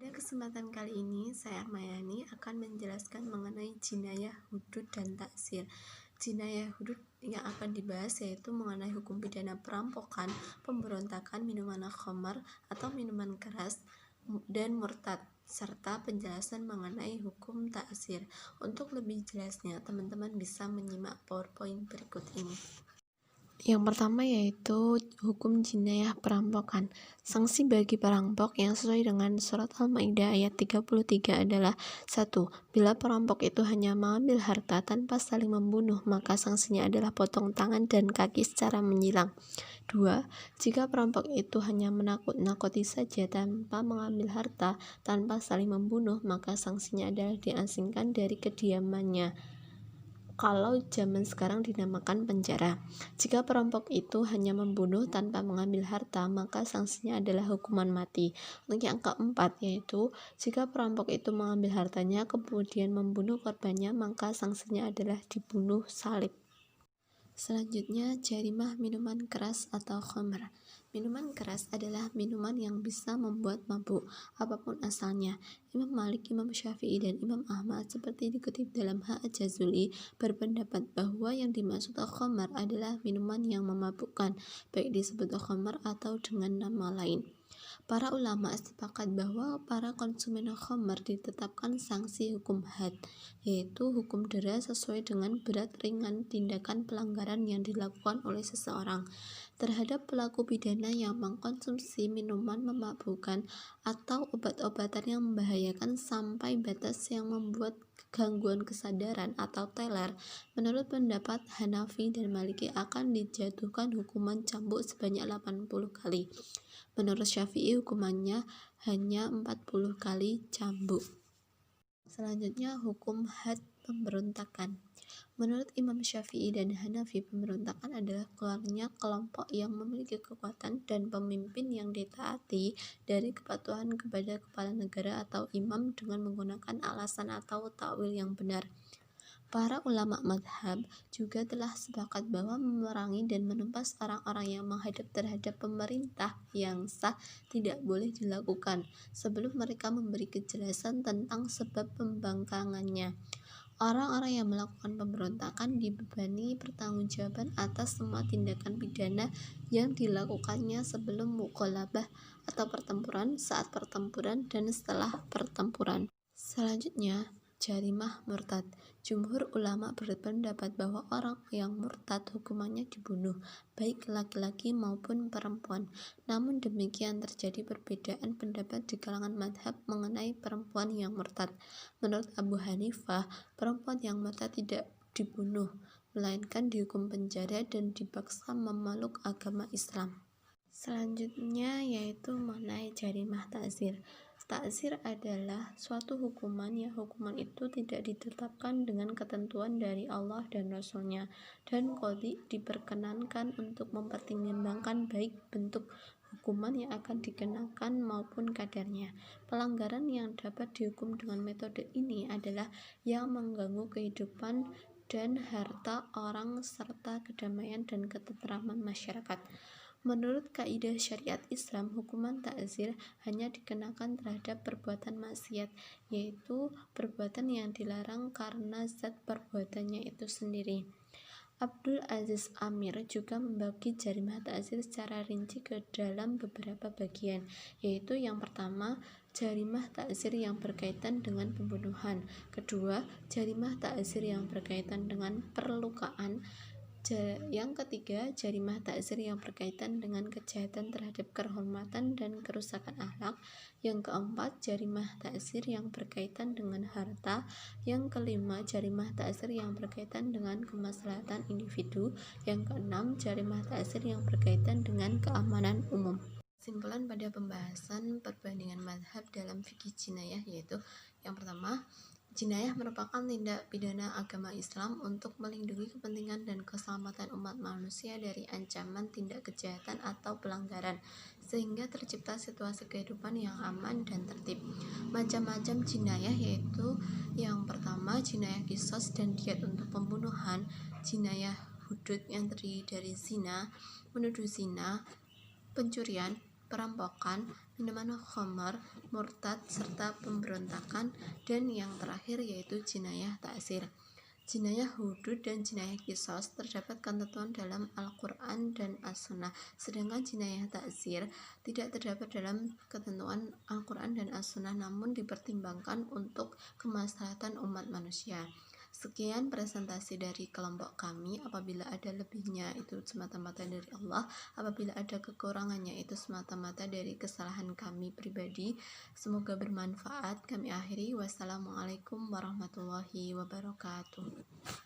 Pada kesempatan kali ini, saya Ahmayani akan menjelaskan mengenai jinayah, hudud, dan taksir. Jinayah hudud yang akan dibahas yaitu mengenai hukum pidana perampokan, pemberontakan, minuman khamar atau minuman keras, dan murtad, serta penjelasan mengenai hukum taksir. Untuk lebih jelasnya, teman-teman bisa menyimak PowerPoint berikut ini. Yang pertama yaitu hukum jinayah perampokan. Sanksi bagi perampok yang sesuai dengan surat Al-Maidah ayat 33 adalah 1. Bila perampok itu hanya mengambil harta tanpa saling membunuh, maka sanksinya adalah potong tangan dan kaki secara menyilang. 2. Jika perampok itu hanya menakut-nakuti saja tanpa mengambil harta tanpa saling membunuh, maka sanksinya adalah diasingkan dari kediamannya. Kalau zaman sekarang dinamakan penjara. Jika perampok itu hanya membunuh tanpa mengambil harta, maka sanksinya adalah hukuman mati. Untuk yang keempat yaitu, jika perampok itu mengambil hartanya kemudian membunuh korbannya, maka sanksinya adalah dibunuh salib. Selanjutnya, jarimah minuman keras atau khamr. Minuman keras adalah minuman yang bisa membuat mabuk, apapun asalnya. Imam Malik, Imam Syafi'i, dan Imam Ahmad seperti dikutip dalam Al-Jazuli berpendapat bahwa yang dimaksud khamr adalah minuman yang memabukkan, baik disebut khamr atau dengan nama lain. Para ulama sepakat bahwa para konsumen khamr ditetapkan sanksi hukum had, yaitu hukum dera sesuai dengan berat ringan tindakan pelanggaran yang dilakukan oleh seseorang terhadap pelaku pidana yang mengkonsumsi minuman memabukkan atau obat-obatan yang membahayakan sampai batas yang membuat gangguan kesadaran atau teler. Menurut pendapat Hanafi dan Maliki akan dijatuhkan hukuman cambuk sebanyak 80 kali. Menurut Syafi'i hukumannya hanya 40 kali cambuk. Selanjutnya hukum had pemberontakan. Menurut Imam Syafi'i dan Hanafi, pemberontakan adalah keluarnya kelompok yang memiliki kekuatan dan pemimpin yang ditaati dari kepatuhan kepada kepala negara atau imam dengan menggunakan alasan atau takwil yang benar. Para ulama madhab juga telah sepakat bahwa memerangi dan menumpas orang-orang yang menghadap terhadap pemerintah yang sah tidak boleh dilakukan sebelum mereka memberi kejelasan tentang sebab pembangkangannya. Orang-orang yang melakukan pemberontakan dibebani pertanggungjawaban atas semua tindakan pidana yang dilakukannya sebelum mughalabah atau pertempuran, saat pertempuran, dan setelah pertempuran. Selanjutnya, jarimah murtad. Jumhur ulama berpendapat bahwa orang yang murtad hukumannya dibunuh, baik laki-laki maupun perempuan. Namun demikian terjadi perbedaan pendapat di kalangan madhab mengenai perempuan yang murtad. Menurut Abu Hanifah, perempuan yang murtad tidak dibunuh, melainkan dihukum penjara dan dipaksa memeluk agama Islam. Selanjutnya yaitu mengenai jarimah ta'zir. Ta'zir adalah suatu hukuman yang hukuman itu tidak ditetapkan dengan ketentuan dari Allah dan Rasul-Nya, dan qadhi diperkenankan untuk mempertimbangkan baik bentuk hukuman yang akan dikenakan maupun kadarnya. Pelanggaran yang dapat dihukum dengan metode ini adalah yang mengganggu kehidupan dan harta orang serta kedamaian dan ketentraman masyarakat. Menurut kaidah syariat Islam, hukuman ta'zir hanya dikenakan terhadap perbuatan maksiat, yaitu perbuatan yang dilarang karena zat perbuatannya itu sendiri. Abdul Aziz Amir juga membagi jarimah ta'zir secara rinci ke dalam beberapa bagian, yaitu yang pertama, jarimah ta'zir yang berkaitan dengan pembunuhan. Kedua, jarimah ta'zir yang berkaitan dengan perlukaan. Yang ketiga, jarimah ta'zir yang berkaitan dengan kejahatan terhadap kehormatan dan kerusakan akhlak. Yang keempat, jarimah ta'zir yang berkaitan dengan harta. Yang kelima, jarimah ta'zir yang berkaitan dengan kemaslahatan individu. Yang keenam, jarimah ta'zir yang berkaitan dengan keamanan umum. Kesimpulan pada pembahasan perbandingan mazhab dalam fikih jinayah yaitu yang pertama, jinayah merupakan tindak pidana agama Islam untuk melindungi kepentingan dan keselamatan umat manusia dari ancaman tindak kejahatan atau pelanggaran, sehingga tercipta situasi kehidupan yang aman dan tertib. Macam-macam jinayah yaitu yang pertama, jinayah qisas dan diat untuk pembunuhan, jinayah hudud yang terdiri dari zina, menuduh zina, pencurian, perampokan, minuman khamar, murtad, serta pemberontakan, dan yang terakhir yaitu jinayah ta'zir. Jinayah hudud dan jinayah qisas terdapat ketentuan dalam Al-Quran dan As-Sunnah, sedangkan jinayah ta'zir tidak terdapat dalam ketentuan Al-Quran dan As-Sunnah, namun dipertimbangkan untuk kemaslahatan umat manusia. Sekian presentasi dari kelompok kami. Apabila ada lebihnya itu semata-mata dari Allah, apabila ada kekurangannya itu semata-mata dari kesalahan kami pribadi. Semoga bermanfaat. Kami akhiri. Wassalamualaikum warahmatullahi wabarakatuh.